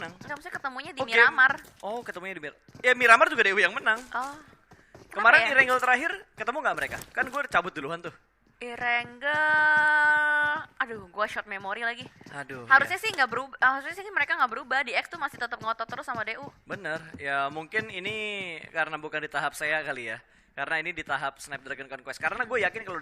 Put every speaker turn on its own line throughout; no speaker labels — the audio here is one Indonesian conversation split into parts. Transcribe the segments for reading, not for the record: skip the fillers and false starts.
menang.
Enggak, maksudnya ketemunya di
Oh,
Miramar.
Oh, ketemunya di Miramar. Ya Miramar juga DU yang menang.
Oh.
Kemarin
ya?
di Wrangle terakhir ketemu nggak mereka? Kan gue cabut duluan tuh.
Irengel, aduh, gua short memory lagi.
Aduh.
Harusnya
ya.
sih nggak berubah, harusnya sih mereka nggak berubah. Di X tuh masih tetap ngotot terus sama DU.
Bener. Ya mungkin ini karena bukan di tahap saya kali ya. Karena ini di tahap Snapdragon Conquest. Karena gue yakin kalau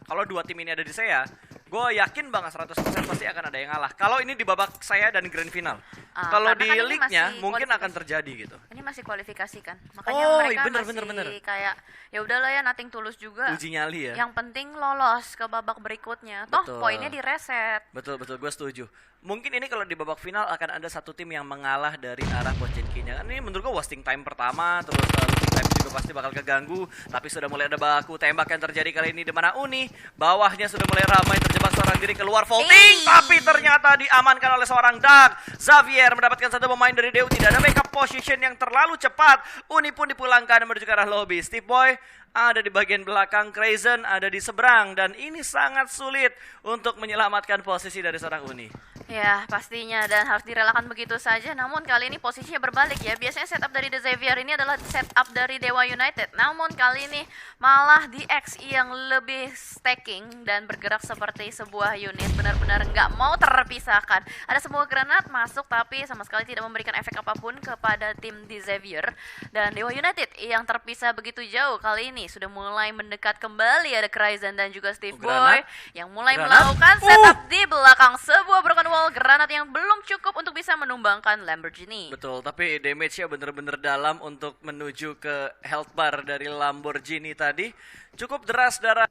kalau dua tim ini ada di saya, gue yakin banget 100% pasti akan ada yang ngalah. Kalau ini di babak saya dan grand final. Kalau di
karena kan ini
league-nya
masih
mungkin akan
kualifikasi.
terjadi gitu.
Ini masih kualifikasi kan, makanya
Oh,
mereka
bener,
masih
bener.
kayak ya udahlah ya, nothing tulus juga.
Uji nyali ya.
Yang penting lolos ke babak berikutnya. Toh
Betul.
poinnya di reset.
Betul, gue setuju. Mungkin ini kalau di babak final akan ada satu tim yang mengalah dari arah Pochinkinya. Kan ini menurut gue wasting time pertama, terus losing time juga pasti bakal keganggu. Tapi sudah mulai ada baku tembak yang terjadi kali ini di mana Uni. Bawahnya sudah mulai ramai, terjebak seorang diri keluar vaulting. Tapi ternyata diamankan oleh seorang Dark. Xavier mendapatkan satu pemain dari DU. Tidak ada backup position yang terlalu cepat. Uni pun dipulangkan menuju ke arah lobby. Steve Boy ada di bagian belakang, Crazen ada di seberang. Dan ini sangat sulit untuk menyelamatkan posisi dari seorang Uni.
Ya pastinya, dan harus direlakan begitu saja. Namun kali ini posisinya berbalik ya. Biasanya setup dari The Xavier ini adalah setup dari Dewa United. Namun kali ini malah di XI yang lebih stacking dan bergerak seperti sebuah unit. Benar-benar nggak mau terpisahkan. Ada sebuah granat masuk tapi sama sekali tidak memberikan efek apapun kepada tim The Xavier. Dan Dewa United yang terpisah begitu jauh kali ini sudah mulai mendekat kembali. Ada Crazen dan juga Steve Boy yang mulai melakukan setup di belakang sebuah broken wall. Granat yang belum cukup untuk bisa menumbangkan Lamborghini.
Betul, tapi damage-nya bener-bener dalam untuk menuju ke health bar dari Lamborghini tadi. Cukup deras darah.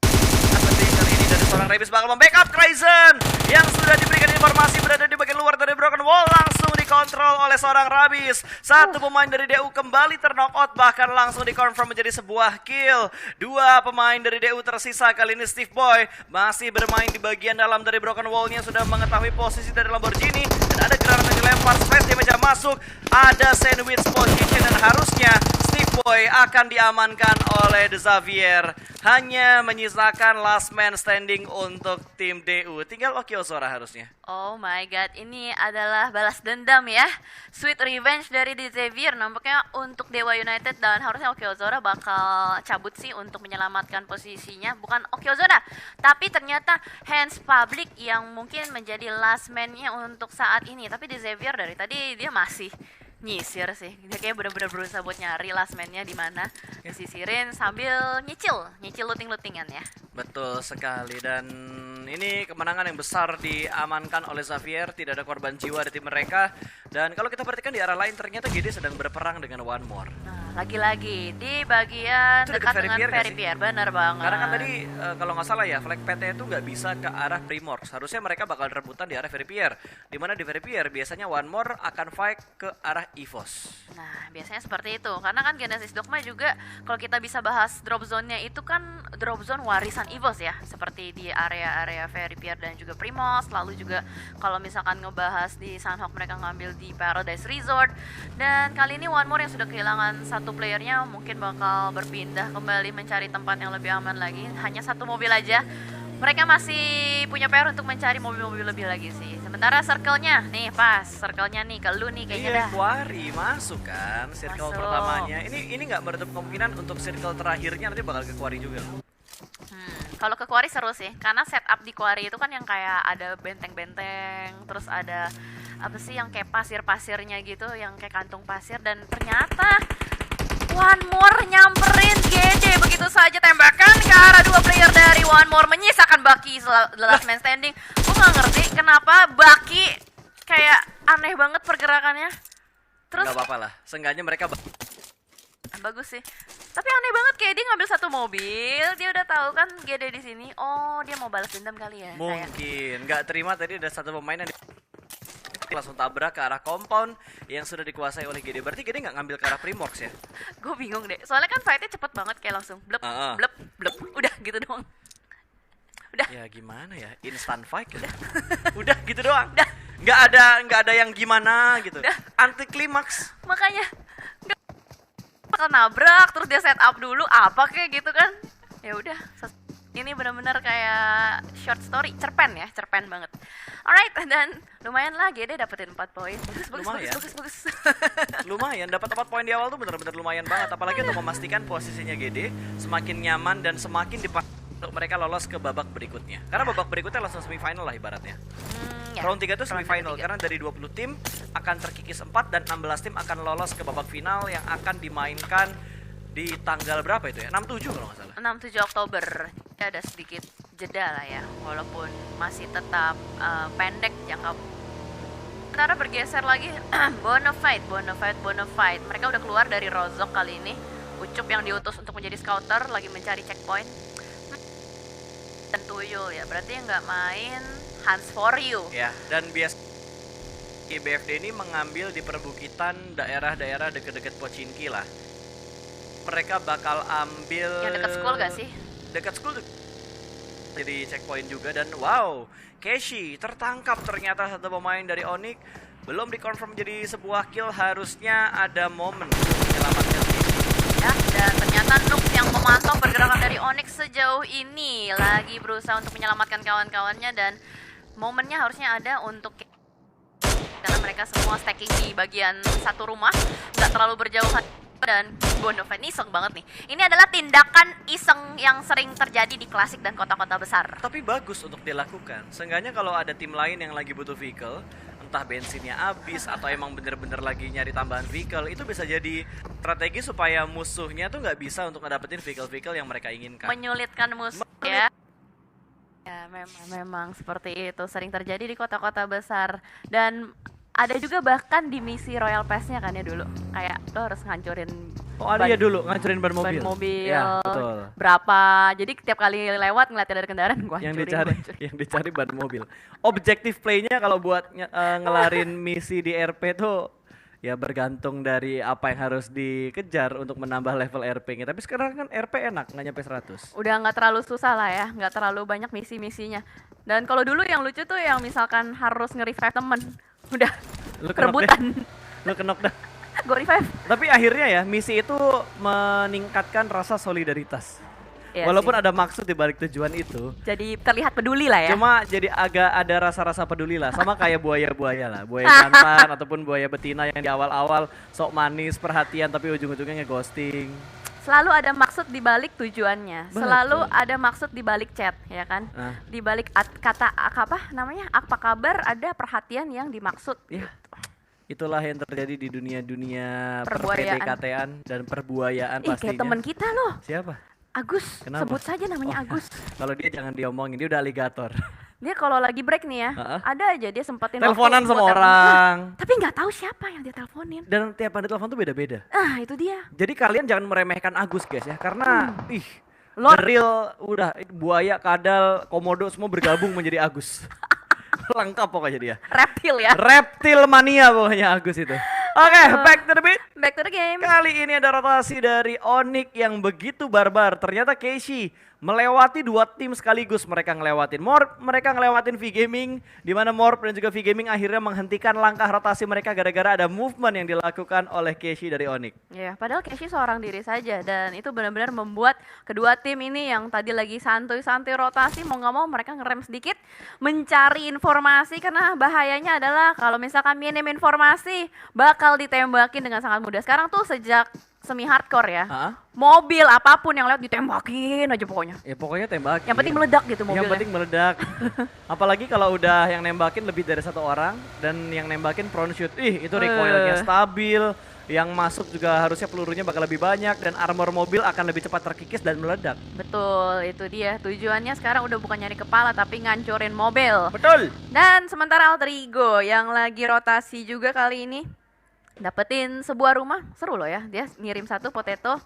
Kali ini dari seorang Rebis bakal membackup Crazen yang sudah diberikan informasi berada di bagian luar dari broken wall, langsung dikontrol oleh seorang Rabis. Satu pemain dari DU kembali terknockout, bahkan langsung dikonfirm menjadi sebuah kill. Dua pemain dari DU tersisa, kali ini Steve Boy masih bermain di bagian dalam dari broken wall-nya, sudah mengetahui posisi dari Lamborghini dan ada granat yang dilempar, space damage masuk, ada sandwich position dan harusnya Steve Boy akan diamankan oleh The Xavier. Hanya menyisakan last man standing untuk tim DU. Tinggal Okiozora harusnya.
Oh my god, ini adalah balas dendam ya. Sweet revenge dari The Xavier nampaknya untuk Dewa United, dan harusnya Okiozora bakal cabut sih untuk menyelamatkan posisinya. Bukan Okiozora, tapi ternyata Hands Public yang mungkin menjadi last man-nya untuk saat ini. Tapi The Xavier dari tadi dia masih nyisir sih. Dia kayak benar-benar berusaha buat nyari last man-nya di mana. Disisirin sambil nyicil looting-lootingan ya.
Betul sekali, dan ini kemenangan yang besar diamankan oleh Xavier. Tidak ada korban jiwa di tim mereka. Dan kalau kita perhatikan di arah lain ternyata GD sedang berperang dengan One More.
Nah, lagi-lagi di bagian
Itu
dekat
dekat
dengan
Very
Very Pierre, benar banget.
Karena kan tadi kalau nggak salah ya, flag PT itu nggak bisa ke arah Primorsk. Harusnya mereka bakal rebutan di arah Very Pierre. Dimana di Very Pierre biasanya One More akan fight ke arah EVOS.
Nah, biasanya seperti itu. Karena kan Genesis Dogma juga kalau kita bisa bahas drop zone-nya itu kan drop zone warisan EVOS ya. Seperti di area-area Very Pierre dan juga Primos. Lalu juga kalau misalkan ngebahas di Sunhawk, mereka ngambil di Paradise Resort. Dan kali ini One More yang sudah kehilangan satu playernya mungkin bakal berpindah kembali mencari tempat yang lebih aman lagi. Hanya satu mobil aja. Mereka masih punya PR untuk mencari mobil-mobil lebih lagi sih. Sementara circle-nya, nih pas, circle-nya nih ke lu nih kayaknya dah.
Quarry masuk kan, circle
Masuk.
pertamanya. Ini nggak menutup kemungkinan untuk circle terakhirnya nanti bakal ke Quarry juga.
Kalau ke Quarry seru sih, karena setup di Quarry itu kan yang kayak ada benteng-benteng, terus ada apa sih yang kayak pasir-pasirnya gitu, yang kayak kantung pasir, dan ternyata One More nyamperin GD begitu saja, tembakan ke arah dua player dari One More menyisakan Baki the last man standing. Gue nggak ngerti kenapa Baki kayak aneh banget pergerakannya. Terus
Nggak apa-apa lah, seenggaknya mereka
bagus sih. Tapi aneh banget kayak dia ngambil satu mobil, dia udah tahu kan GD di sini. Oh, dia mau balas dendam kali ya.
mungkin nggak terima tadi ada satu pemain yang langsung tabrak ke arah compound yang sudah dikuasai oleh GD. Berarti GD nggak ngambil ke arah Primorsk ya?
Gue bingung deh. Soalnya kan fight-nya cepet banget kayak langsung blep, blep, blep. Udah gitu doang. Udah.
Ya gimana ya? Instant fight ya? Udah gitu doang.
Udah.
Nggak ada yang gimana gitu.
Udah.
Anti klimaks.
Makanya nggak bakal nabrak terus dia set up dulu apa kayak gitu kan. Ya udah. Ini benar-benar kayak short story, cerpen ya, cerpen banget. Alright, dan lumayan lah GD dapetin 4 poin.
Lumayan.
Bagus.
Lumayan, dapat 4 poin di awal tuh bener-bener lumayan banget. Apalagi untuk memastikan posisinya GD semakin nyaman dan semakin untuk mereka lolos ke babak berikutnya. Karena babak berikutnya langsung semifinal lah ibaratnya.
Ya,
Round 3 itu
round
semifinal,
ketiga.
karena dari 20 tim akan terkikis 4 dan 16 tim akan lolos ke babak final yang akan dimainkan di tanggal berapa itu ya? 6-7 kalau nggak salah.
6-7 Oktober. Ya, ada sedikit jeda lah ya, walaupun masih tetap pendek jangka. Sementara bergeser lagi Bonafide. Mereka udah keluar dari Rozok kali ini. Ucup yang diutus untuk menjadi scouter lagi mencari checkpoint. Dan Tuyul ya, berarti yang nggak main Hans for You.
Ya, dan biasa BFD ini mengambil di perbukitan daerah-daerah deket-deket Pochinki lah. Mereka bakal ambil
Yang dekat school gak sih?
dekat school jadi checkpoint juga. Dan wow, Keshi tertangkap ternyata satu pemain dari Onyx. Belum dikonfirm jadi sebuah kill, harusnya ada momen untuk menyelamatkan Keshi.
Ya, dan ternyata Noob yang memantau pergerakan dari Onyx sejauh ini lagi berusaha untuk menyelamatkan kawan-kawannya, dan momennya harusnya ada untuk karena mereka semua stacking di bagian satu rumah, nggak terlalu berjauhan. Dan Bonafide ini iseng banget nih. Ini adalah tindakan iseng yang sering terjadi di klasik dan kota-kota besar.
Tapi bagus untuk dilakukan. Seenggaknya kalau ada tim lain yang lagi butuh vehicle, entah bensinnya habis atau emang bener-bener lagi nyari tambahan vehicle, itu bisa jadi strategi supaya musuhnya tuh nggak bisa untuk ngedapetin vehicle-vehicle yang mereka inginkan.
Menyulitkan musuh ya. Ya, memang seperti itu sering terjadi di kota-kota besar. Dan ada juga bahkan di misi Royal Pass-nya kan ya dulu. Kayak lo harus ngancurin
Oh ada ya dulu, ngancurin ban mobil.
ban mobil.
Ya, betul.
Berapa. Jadi tiap kali lewat ngeliatin ada kendaraan gua hancurin.
Yang dicari ban mobil. Objektif play-nya kalau buat ngelarin misi di RP tuh ya bergantung dari apa yang harus dikejar untuk menambah level RP-nya. Tapi sekarang kan RP enak, nggak nyampe 100.
Udah nggak terlalu susah lah ya, nggak terlalu banyak misi-misinya. Dan kalau dulu yang lucu tuh yang misalkan harus nge-revive temen, udah
Lu kenok
rebutan.
Lu kenok dah.
Gue revive.
Tapi akhirnya ya misi itu meningkatkan rasa solidaritas.
Iya
Walaupun
sih.
ada maksud di balik tujuan itu,
Jadi terlihat peduli lah ya.
cuma jadi agak ada rasa-rasa peduli lah. Sama kayak buaya-buaya lah, buaya jantan ataupun buaya betina yang di awal-awal sok manis, perhatian, tapi ujung-ujungnya nge-ghosting.
Selalu ada maksud di balik tujuannya.
Betul.
Selalu ada maksud di balik chat, ya kan?
Nah.
Di balik kata apa namanya? Apa kabar, ada perhatian yang dimaksud.
Ya, itulah yang terjadi di dunia-dunia
Perbuayaan.
per-PDKT-an dan perbuayaan
Ih,
pastinya.
kayak temen kita loh.
Siapa?
Agus,
Kenapa?
sebut saja namanya Agus.
Kalau dia jangan diomongin, dia udah aligator.
Dia kalau lagi break nih ya,
Ha-ha.
ada aja dia sempetin
Teleponan
waktu
sama
buat telepon.
orang.
Nah, tapi nggak tahu siapa yang dia teleponin.
Dan tiap ada telepon tuh beda-beda.
Ah, itu dia.
Jadi kalian jangan meremehkan Agus guys ya, karena
Lord.
the real udah buaya, kadal, komodo semua bergabung menjadi Agus. Lengkap pokoknya dia.
Reptil ya.
Reptil mania pokoknya Agus itu. Oke, back to the beat.
Back to the game.
Kali ini ada rotasi dari Onyx yang begitu barbar. Ternyata Keshi melewati 2 tim sekaligus. Mereka ngelewatin Morp, mereka ngelewatin V-Gaming, di mana Morp dan juga V-Gaming akhirnya menghentikan langkah rotasi mereka gara-gara ada movement yang dilakukan oleh Keshi dari Onyx.
Ya, padahal Keshi seorang diri saja, dan itu benar-benar membuat kedua tim ini yang tadi lagi santuy-santuy rotasi, mau nggak mau mereka ngerem sedikit mencari informasi, karena bahayanya adalah kalau misalkan minim informasi bakal ditembakin dengan sangat mudah. Sekarang tuh sejak semi hardcore ya, mobil apapun yang lewat ditembakin aja pokoknya.
Ya pokoknya tembak.
Yang penting meledak gitu mobilnya.
Yang penting meledak. Apalagi kalau udah yang nembakin lebih dari 1 orang dan yang nembakin prone shoot. Itu recoilnya stabil. Yang masuk juga harusnya pelurunya bakal lebih banyak dan armor mobil akan lebih cepat terkikis dan meledak.
Betul, itu dia. Tujuannya sekarang udah bukan nyari kepala tapi ngancurin mobil.
Betul.
Dan sementara Alter Ego yang lagi rotasi juga kali ini dapetin sebuah rumah. Seru loh ya, dia ngirim 1 potato.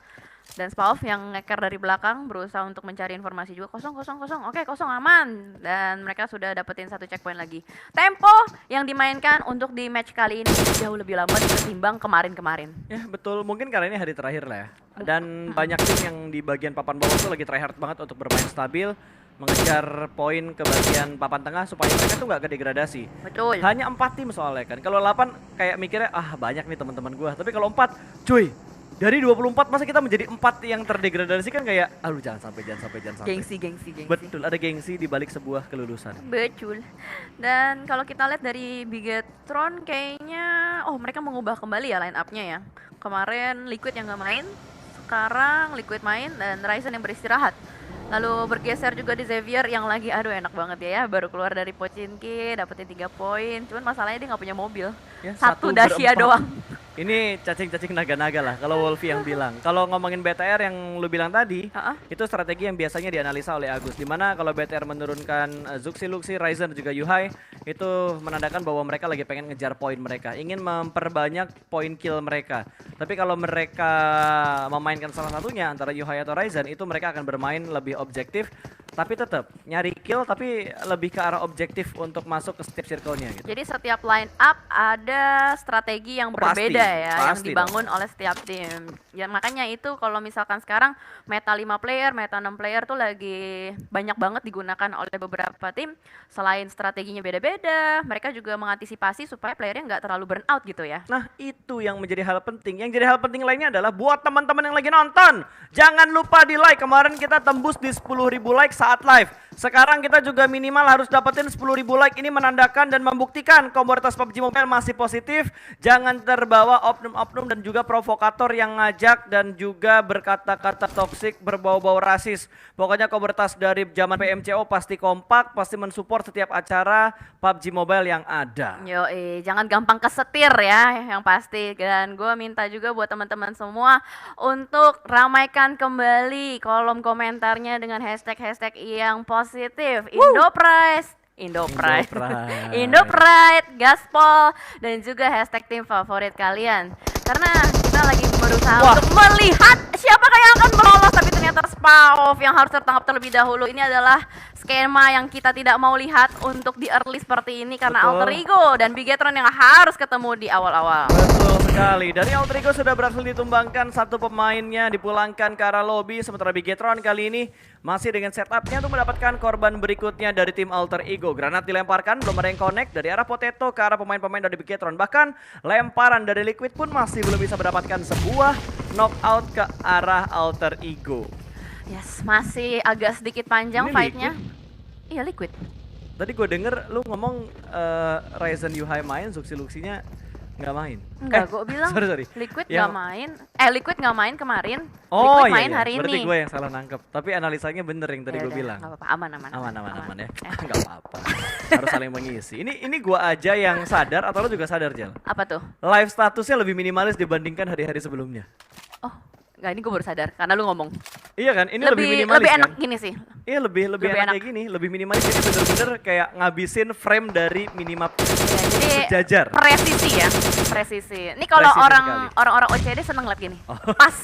Dan Spaov yang ngeker dari belakang berusaha untuk mencari informasi juga. Kosong. Oke, kosong, aman. Dan mereka sudah dapetin 1 checkpoint lagi. Tempo yang dimainkan untuk di match kali ini jauh lebih lama ketimbang kemarin-kemarin.
Ya betul, mungkin karena ini hari terakhir lah ya. Dan banyak tim yang di bagian papan bawah tuh lagi tryhard banget untuk bermain stabil, mengejar poin ke bagian papan tengah supaya mereka tuh nggak kedegradasi.
Betul.
Hanya 4 tim soalnya kan. Kalau 8 kayak mikirnya banyak nih teman-teman gua. Tapi kalau 4, cuy, Dari 24 masa kita menjadi 4 yang terdegradasi kan kayak aduh jangan sampai.
Gengsi.
Betul, ada gengsi di balik sebuah kelulusan.
Betul. Dan kalau kita lihat dari Bigetron kayaknya mereka mengubah kembali ya line up-nya ya. Kemarin Liquid yang nggak main, sekarang Liquid main dan Ryzen yang beristirahat. Lalu bergeser juga di Xavier yang lagi aduh enak banget ya, baru keluar dari Pochinki dapetin 3 poin. Cuman masalahnya dia nggak punya mobil.
Ya,
Satu Dacia
berempat.
doang.
Ini cacing-cacing naga-naga lah kalau Wolfie yang bilang. Kalau ngomongin BTR yang lu bilang tadi, itu strategi yang biasanya dianalisa oleh Agus. Dimana kalau BTR menurunkan Zuxi, Luxi, Ryzen dan juga Yuhai, itu menandakan bahwa mereka lagi pengen ngejar poin mereka, ingin memperbanyak poin kill mereka. Tapi kalau mereka memainkan salah satunya antara Yuhai atau Ryzen, itu mereka akan bermain lebih objektif, tapi tetap nyari kill tapi lebih ke arah objektif untuk masuk ke setiap circle-nya gitu.
Jadi setiap line up ada strategi yang berbeda ya, yang dibangun oleh setiap tim. Ya makanya itu kalau misalkan sekarang meta 5 player, meta 6 player tuh lagi banyak banget digunakan oleh beberapa tim. Selain strateginya beda-beda, mereka juga mengantisipasi supaya playernya nggak terlalu burn out gitu ya.
Nah itu yang menjadi hal penting. Yang jadi hal penting lainnya adalah buat teman-teman yang lagi nonton, jangan lupa di like. Kemarin kita tembus di 10.000 like saat live. Sekarang kita juga minimal harus dapetin 10.000 like. Ini menandakan dan membuktikan komunitas PUBG Mobile masih positif. Jangan terbawa oknum-oknum dan juga provokator yang ngajak dan juga berkata-kata toksik berbau-bau rasis. Pokoknya komunitas dari zaman PMCO pasti kompak, pasti mensupport setiap acara PUBG Mobile yang ada.
Jangan gampang kesetir ya yang pasti. Dan gue minta juga buat teman-teman semua untuk ramaikan kembali kolom komentarnya dengan hashtag-hashtag yang positif. Indopride, Gaspol, dan juga hashtag tim favorit kalian. Karena kita lagi berusaha untuk melihat siapakah yang akan lolos, tapi ternyata Spaov yang harus tertangkap terlebih dahulu. Ini adalah skema yang kita tidak mau lihat untuk di early seperti ini karena Alter Ego dan Bigetron yang harus ketemu di awal-awal.
Betul sekali. Dari Alter Ego sudah berhasil ditumbangkan satu pemainnya, dipulangkan ke arah lobby, sementara Bigetron kali ini masih dengan setupnya untuk mendapatkan korban berikutnya dari tim Alter Ego. Granat dilemparkan, belum ada yang connect dari arah Potato ke arah pemain-pemain dari Bigetron. Bahkan lemparan dari Liquid pun masih belum bisa mendapatkan sebuah knockout ke arah Alter Ego.
Yes, masih agak sedikit panjang fight-nya. Iya, Liquid.
Tadi gue denger lu ngomong Ryzen Yuhai main, Zuxi Luxinya nggak main.
Enggak, gue bilang
sorry.
Liquid nggak main. Liquid nggak main kemarin.
Oh
Liquid main
iya,
hari
berarti
ini.
gue yang salah nangkep. Tapi analisanya bener yang tadi gue bilang.
Gak apa-apa, aman
ya. Nggak apa-apa. Harus saling mengisi. Ini gue aja yang sadar atau lo juga sadar, Jel?
Apa tuh?
Live statusnya lebih minimalis dibandingkan hari-hari sebelumnya.
Oh, enggak, ini gue baru sadar karena lu ngomong.
Iya kan? Ini lebih minimalis
lebih enak
kan?
gini sih.
Iya, lebih enak kayak gini, lebih minimalis. Jadi bener-bener kayak ngabisin frame dari minimap sejajar.
Presisi. Ini kalau orang-orang OCD seneng liat gini. Pas,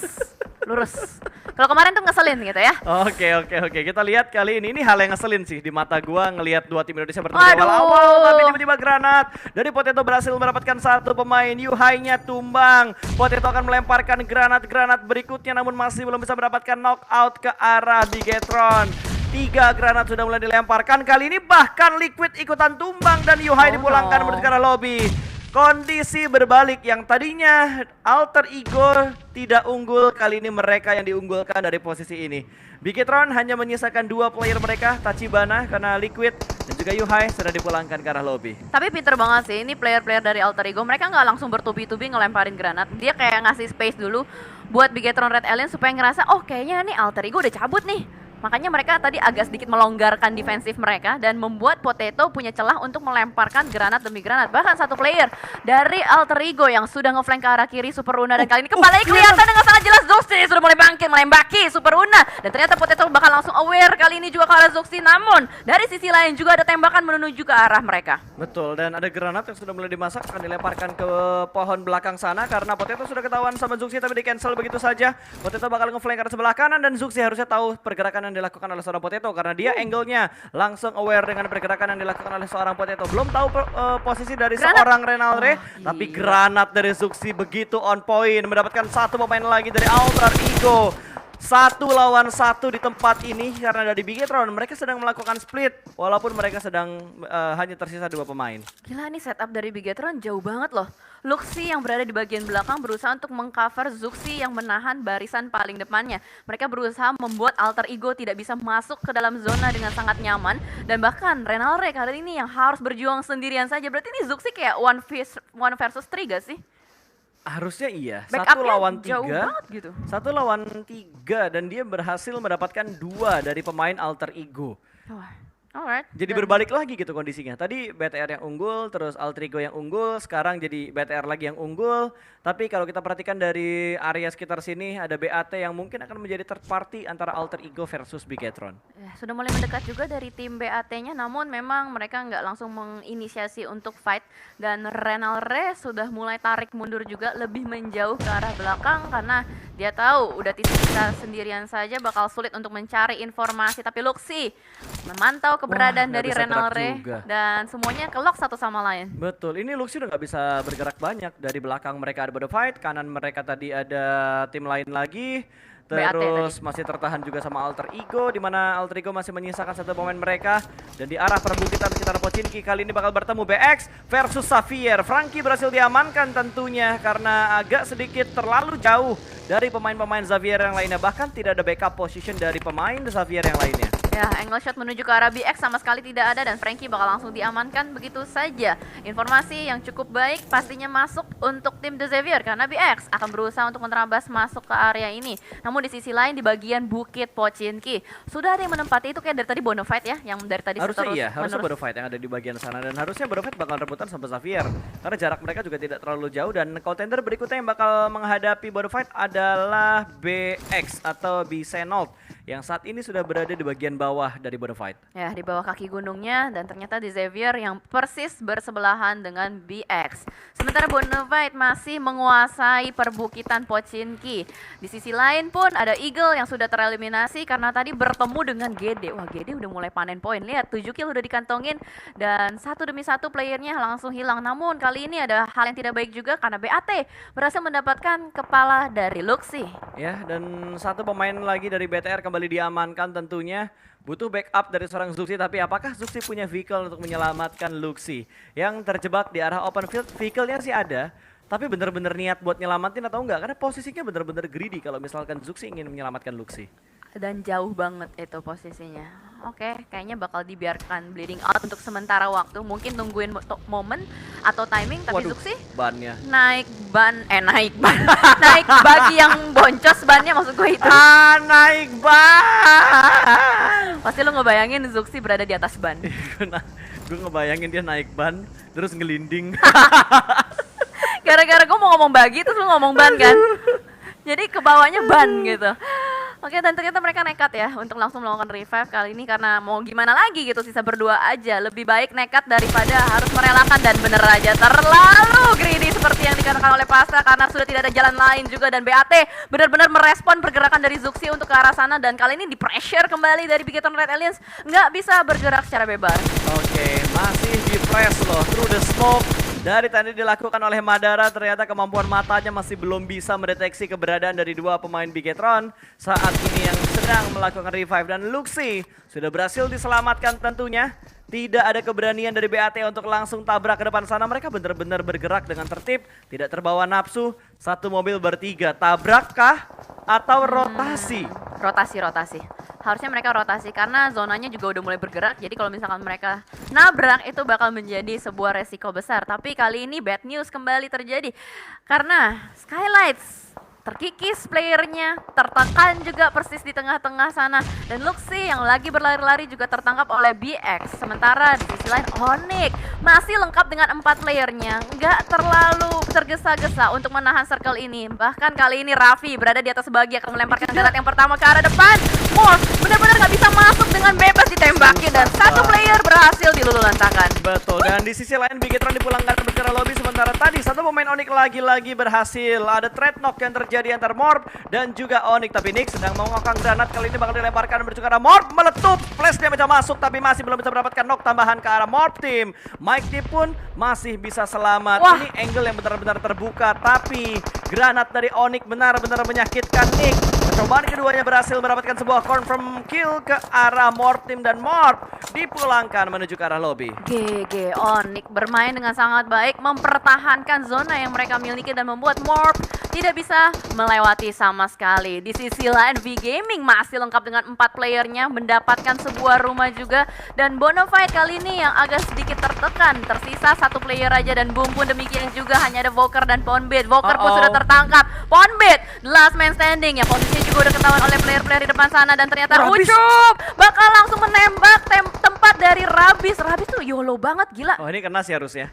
lurus. Kalau kemarin tuh ngeselin gitu ya.
Oke. Kita lihat kali ini hal yang ngeselin sih di mata gua ngelihat dua tim Indonesia bertemu di awal-awal, tapi tiba-tiba granat dari Potato berhasil mendapatkan satu pemain. Yuhai-nya tumbang. Potato akan melemparkan granat berikutnya namun masih belum bisa mendapatkan knockout ke arah Bigetron. 3 granat sudah mulai dilemparkan. Kali ini bahkan Liquid ikutan tumbang dan Yuhai dipulangkan menuju ke arah lobby. Kondisi berbalik, yang tadinya Alter Ego tidak unggul, kali ini mereka yang diunggulkan dari posisi ini. Bigetron hanya menyisakan 2 player mereka, Tachibana karena Liquid dan juga Yuhai sudah dipulangkan ke arah lobby.
Tapi pinter banget sih, ini player-player dari Alter Ego, mereka nggak langsung bertubi-tubi ngelemparin granat. Dia kayak ngasih space dulu buat Bigetron Red Alien supaya ngerasa, oh kayaknya nih Alter Ego udah cabut nih. Makanya mereka tadi agak sedikit melonggarkan defensif mereka dan membuat Potato punya celah untuk melemparkan granat demi granat. Bahkan satu player dari Alter Ego yang sudah ngeflank ke arah kiri Super Una dan kali ini kembali kelihatan dengan sangat jelas Zuxi sudah mulai bangkit melembaki Super Una dan ternyata Potato bakal langsung aware kali ini juga ke arah Zuxi. Namun dari sisi lain juga ada tembakan menuju ke arah mereka.
Betul, dan ada granat yang sudah mulai dimasak akan dilemparkan ke pohon belakang sana karena Potato sudah ketahuan sama Zuxi tapi di cancel begitu saja. Potato bakal ngeflank ke arah sebelah kanan dan Zuxi harusnya tahu pergerakan yang dilakukan oleh seorang Potato karena dia angle-nya langsung aware dengan pergerakan yang dilakukan oleh seorang Potato. Belum tahu posisi dari seorang Renalre, tapi granat dari Zuxi begitu on point mendapatkan satu pemain lagi dari Alter Ego. 1 lawan 1 di tempat ini karena dari Bigetron mereka sedang melakukan split walaupun mereka sedang hanya tersisa 2 pemain.
Gila nih setup dari Bigetron jauh banget loh. Luxi yang berada di bagian belakang berusaha untuk mengcover Zuxi yang menahan barisan paling depannya. Mereka berusaha membuat alter ego tidak bisa masuk ke dalam zona dengan sangat nyaman. Dan bahkan Renalre kali ini yang harus berjuang sendirian saja. Berarti ini Zuxi kayak one versus 3 gak sih?
Harusnya iya,
Backupnya
1 lawan 3,
jauh banget gitu.
1 lawan 3 dan dia berhasil mendapatkan 2 dari pemain alter ego.
Alright.
Jadi berbalik lagi gitu kondisinya. Tadi BTR yang unggul, terus alter ego yang unggul, sekarang jadi BTR lagi yang unggul. Tapi kalau kita perhatikan dari area sekitar sini ada BAT yang mungkin akan menjadi third party antara alter ego versus Bigetron.
Ya, sudah mulai mendekat juga dari tim BAT-nya, namun memang mereka nggak langsung menginisiasi untuk fight. Dan Renalre sudah mulai tarik mundur juga, lebih menjauh ke arah belakang karena dia tahu udah tersisa sendirian saja bakal sulit untuk mencari informasi. Tapi Luxi memantau keberadaan
nggak
dari
bisa gerak
Renalre
juga.
dan semuanya kelok satu sama lain.
Betul, ini Luxi udah nggak bisa bergerak banyak. Dari belakang mereka ada Bodo Fight, kanan mereka tadi ada tim lain lagi.
BAT
Terus
tadi.
masih tertahan juga sama alter ego, di mana alter ego masih menyisakan 1 pemain mereka. Dan di arah perbukitan sekitar Pochinki kali ini bakal bertemu BX versus Xavier. Frankie berhasil diamankan tentunya karena agak sedikit terlalu jauh dari pemain-pemain Xavier yang lainnya. Bahkan tidak ada backup position dari pemain Xavier yang lainnya.
Ya, angle shot menuju ke arah BX sama sekali tidak ada dan Frankie bakal langsung diamankan begitu saja. Informasi yang cukup baik pastinya masuk untuk tim The Xavier karena BX akan berusaha untuk menerabas masuk ke area ini. Namun di sisi lain di bagian Bukit Pochinki sudah ada yang menempati itu kayak dari tadi Bonafide ya, yang dari tadi
Harusnya
terus
iya, harusnya
menerus.
Bodo Fight yang ada di bagian sana. Dan harusnya Bodo Fight bakal rebutan sama Xavier karena jarak mereka juga tidak terlalu jauh. Dan contender berikutnya yang bakal menghadapi Bodo Fight adalah BX atau Bisenold yang saat ini sudah berada di bagian bawah dari Bodo Fight.
Ya, di bawah kaki gunungnya dan ternyata di Xavier yang persis bersebelahan dengan BX. Sementara Bonafide masih menguasai perbukitan Pochinki. Di sisi lain pun ada Eagle yang sudah tereliminasi karena tadi bertemu dengan GD. Wah, GD udah mulai panen poin. Lihat, 7 kill udah dikantongin dan satu demi satu playernya langsung hilang. Namun kali ini ada hal yang tidak baik juga karena BAT berhasil mendapatkan kepala dari Luxi.
Ya, dan 1 pemain lagi dari BTR kembali diamankan tentunya. Butuh backup dari seorang Zuxi, tapi apakah Zuxi punya vehicle untuk menyelamatkan Luxi yang terjebak di arah open field? Vehicle-nya sih ada, tapi bener-bener niat buat nyelamatin atau enggak? Karena posisinya bener-bener greedy kalau misalkan Zuxi ingin menyelamatkan Luxi.
Dan jauh banget itu posisinya. Oke, kayaknya bakal dibiarkan bleeding out untuk sementara waktu. Mungkin tungguin momen atau timing, tapi
Waduh,
Zuxi
bannya.
naik ban. Naik bagi yang boncos bannya maksud gue itu.
Naik ban!
Pasti lo ngebayangin Zuxi berada di atas ban.
Gue ngebayangin dia naik ban, terus ngelinding.
Gara-gara gue mau ngomong bagi, terus lo ngomong ban kan. Jadi ke bawahnya ban gitu. Oke, dan ternyata mereka nekat ya untuk langsung melakukan revive kali ini karena mau gimana lagi gitu, sisa berdua aja. Lebih baik nekat daripada harus merelakan dan bener aja terlalu greedy seperti yang dikatakan oleh Pastra karena sudah tidak ada jalan lain juga dan BAT benar-benar merespon pergerakan dari Zuxi untuk ke arah sana dan kali ini di pressure kembali dari Bigetron Red Aliens, nggak bisa bergerak secara bebas.
Oke, masih di press loh through the smoke. Dari tadi dilakukan oleh Madara, ternyata kemampuan matanya masih belum bisa mendeteksi keberadaan dari 2 pemain Bigetron saat ini yang sedang melakukan revive. Dan Luxi sudah berhasil diselamatkan tentunya. Tidak ada keberanian dari BAT untuk langsung tabrak ke depan sana. Mereka benar-benar bergerak dengan tertib, tidak terbawa nafsu. 1 mobil bertiga, tabrakkah atau rotasi?
Rotasi. Harusnya mereka rotasi karena zonanya juga udah mulai bergerak. Jadi kalau misalkan mereka nabrak itu bakal menjadi sebuah resiko besar. Tapi kali ini bad news kembali terjadi karena Skylights terkikis playernya, tertekan juga persis di tengah-tengah sana. Dan Luxi yang lagi berlari-lari juga tertangkap oleh BX. Sementara di sisi lain Onyx masih lengkap dengan 4 playernya. Nggak terlalu tergesa-gesa untuk menahan circle ini. Bahkan kali ini Raffi berada di atas bagi akan melemparkan granat yang pertama ke arah depan. Morph benar-benar nggak bisa masuk dengan bebas ditembakin. Dan 1 player berhasil dilululantakan.
Betul, dan di sisi lain Bigetron dipulangkan ke bicara lobby. Sementara tadi 1 pemain Onyx lagi-lagi berhasil. Ada trade knock yang terjadi antar Morph dan juga Onyx. Tapi Nick sedang mengokang granat, kali ini bakal dilemparkan menuju ke arah Morph. Meletup, flash dia bisa masuk tapi masih belum bisa mendapatkan knock tambahan ke arah Morph team. Mike T pun masih bisa selamat.
Wah.
Ini angle yang benar-benar terbuka, tapi granat dari Onyx benar-benar menyakitkan Nick. Percobaan keduanya berhasil mendapatkan sebuah confirm kill ke arah Morp Team dan Morp dipulangkan menuju ke arah lobby.
GG Onyx bermain dengan sangat baik, mempertahankan zona yang mereka miliki dan membuat Morp tidak bisa melewati sama sekali. Di sisi lain V Gaming masih lengkap dengan 4 playernya, mendapatkan sebuah rumah juga, dan Bonafide kali ini yang agak sedikit tertekan, tersisa 1 player aja, dan Boom pun demikian juga, hanya ada Voker dan Ponbit. Voker pun sudah tertangkap. Ponbit the last man standing ya, posisinya juga udah ketahuan oleh player-player di depan sana, dan ternyata
Rabis
Ucup bakal langsung menembak tempat dari Rabis. Rabis tuh YOLO banget, gila.
Oh, ini kena sih harusnya.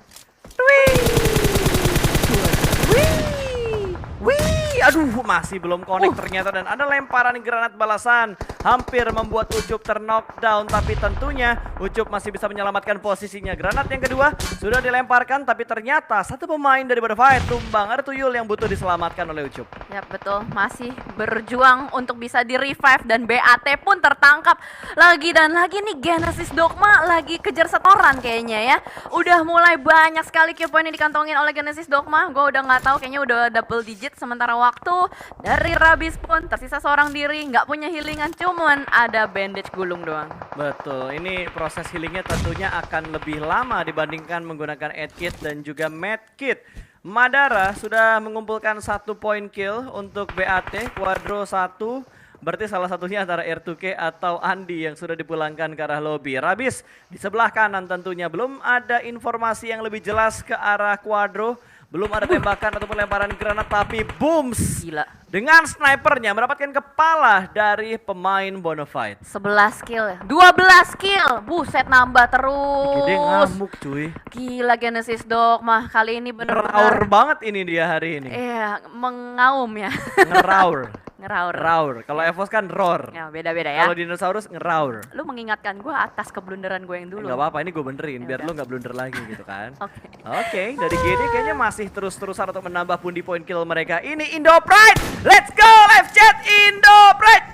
Wih, aduh masih belum connect ternyata, dan ada lemparan granat balasan hampir membuat Ucup terknockdown, tapi tentunya Ucup masih bisa menyelamatkan posisinya. Granat yang kedua sudah dilemparkan, tapi ternyata satu pemain dari Bonafide tumbang. Ada Tuyul yang butuh diselamatkan oleh Ucup.
Ya betul, masih berjuang untuk bisa di revive, dan BAT pun tertangkap lagi dan lagi nih. Genesis Dogma lagi kejar setoran kayaknya ya. Udah mulai banyak sekali kill point yang dikantongin oleh Genesis Dogma. Gue udah nggak tahu, kayaknya udah double digit. Sementara waktu dari Rabis pun tersisa seorang diri, nggak punya healingan, cuman ada bandage gulung doang.
Betul, ini proses healingnya tentunya akan lebih lama dibandingkan menggunakan Edkit dan juga Medkit. Madara sudah mengumpulkan 1 point kill untuk BAT, Quadro 1. Berarti salah satunya antara R2K atau Andi yang sudah dipulangkan ke arah lobby. Rabis di sebelah kanan tentunya belum ada informasi yang lebih jelas ke arah Quadro. Belum ada tembakan ataupun lemparan granat, tapi Booms
Gila.
dengan snipernya mendapatkan kepala dari pemain Bonafide.
11 kill, 12 kill, buset nambah terus.
Gede ngamuk cuy.
Gila Genesis Dogma kali ini
Ngeraur
bener-bener.
banget ini dia hari ini.
Iya, mengaum ya.
Ngeraur.
Ngeraur.
Raur. Kalau Evos kan roar.
Ya beda-beda ya.
Kalau dinosaurus ngeraur.
Lu mengingatkan gue atas keblunderan gue yang dulu.
Nggak apa-apa, ini gue benerin
Ya
biar
udah.
lu nggak blunder lagi gitu kan.
Oke.
Oke, dari GD kayaknya masih terus-terusan untuk menambah pundi point kill mereka. Ini Indo Pride. Let's go live chat Indo Pride.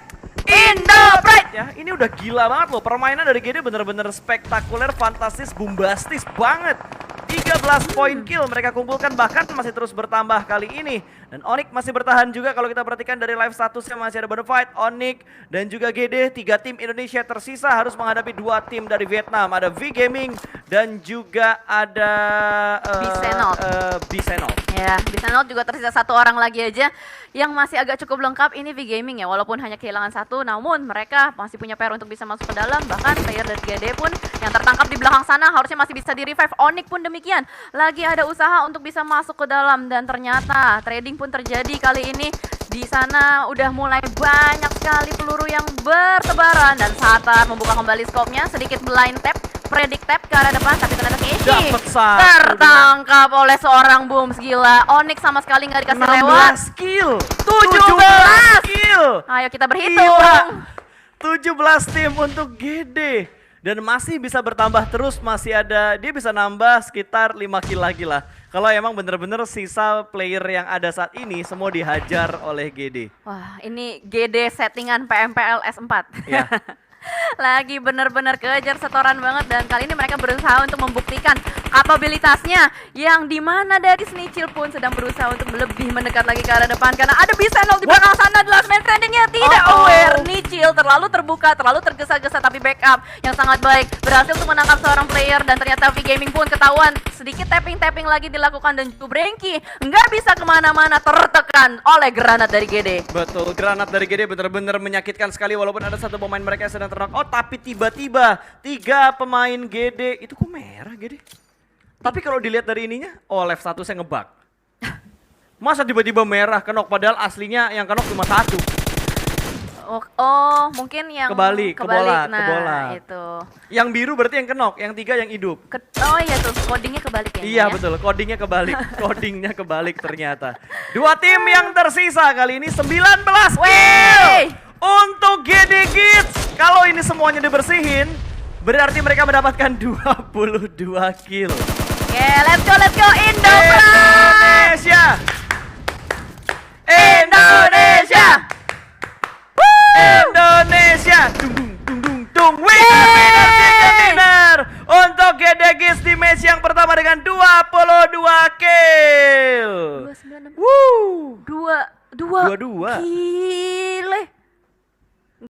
Indo Pride ya. Ini udah gila banget loh. Permainan dari GD bener-bener spektakuler, fantastis, bombastis banget. 13 point kill mereka kumpulkan, bahkan masih terus bertambah kali ini. Dan Onyx masih bertahan juga. Kalau kita perhatikan dari live statusnya masih ada Bonafide, Onyx, dan juga GD. 3 tim Indonesia tersisa harus menghadapi 2 tim dari Vietnam. Ada V Gaming dan juga ada Bisenol.
Ya, Bisenol juga tersisa 1 orang lagi aja yang masih agak cukup lengkap. Ini V Gaming ya, walaupun hanya kehilangan 1, namun mereka masih punya PR untuk bisa masuk ke dalam. Bahkan player dari GD pun yang tertangkap di belakang sana harusnya masih bisa di revive. Onyx pun demikian, lagi ada usaha untuk bisa masuk ke dalam, dan ternyata trading pun terjadi kali ini. Di sana udah mulai banyak sekali peluru yang bertebaran, dan Satar membuka kembali skopnya, sedikit blind tap, predict tap ke arah depan, tapi ternyata Keshi
Dapet satu,
tertangkap oleh seorang Booms. Gila, Onyx sama sekali nggak dikasih lewat.
16 kill.
17
kill.
Ayo kita berhitung.
Gila. 17 tim untuk GD. Dan masih bisa bertambah terus, masih ada, dia bisa nambah sekitar 5 kill lagi lah. Kalau emang bener-bener sisa player yang ada saat ini semua dihajar oleh GD.
Wah, ini GD settingan PMPLS 4.
Ya.
Lagi bener-bener kejar setoran banget, dan kali ini mereka berusaha untuk membuktikan kapabilitasnya, yang dimana dari Snitchil pun sedang berusaha untuk lebih mendekat lagi ke arah depan, karena ada Bisenol di belakang sana. The last man standingnya tidak aware. Snitchil terlalu terbuka, terlalu tergesa-gesa, tapi backup yang sangat baik berhasil untuk menangkap seorang player, dan ternyata V Gaming pun ketahuan. Sedikit tapping-tapping lagi dilakukan, dan Branky nggak bisa kemana-mana, tertekan oleh granat dari GD.
Betul, granat dari GD benar-benar menyakitkan sekali, walaupun ada satu pemain mereka yang sedang terknock out, tapi tiba-tiba 3 pemain GD, itu kok merah GD? Tapi kalau dilihat dari ininya, oh left statusnya ngebug. Masa tiba-tiba merah kenok, padahal aslinya yang kenok cuma 1.
Oh, mungkin yang
Kebalik, kebolat,
nah,
kebolat.
itu.
Yang biru berarti yang kenok, yang 3 yang hidup.
Oh iya tuh, codingnya kebalik ya.
Iya betul, codingnya kebalik. Codingnya kebalik ternyata. 2 tim yang tersisa kali ini 19 kill
Wey!
untuk GD Kids. Kalau ini semuanya dibersihin, berarti mereka mendapatkan 22 kill.
Oke, let's go Indo Pride!
Indonesia! Indonesia! Indonesia! Dung. Winner untuk GD Kids di match yang pertama dengan 22 kill.
29.
Woo!
22 2-2.
Dua-dua.
Gile.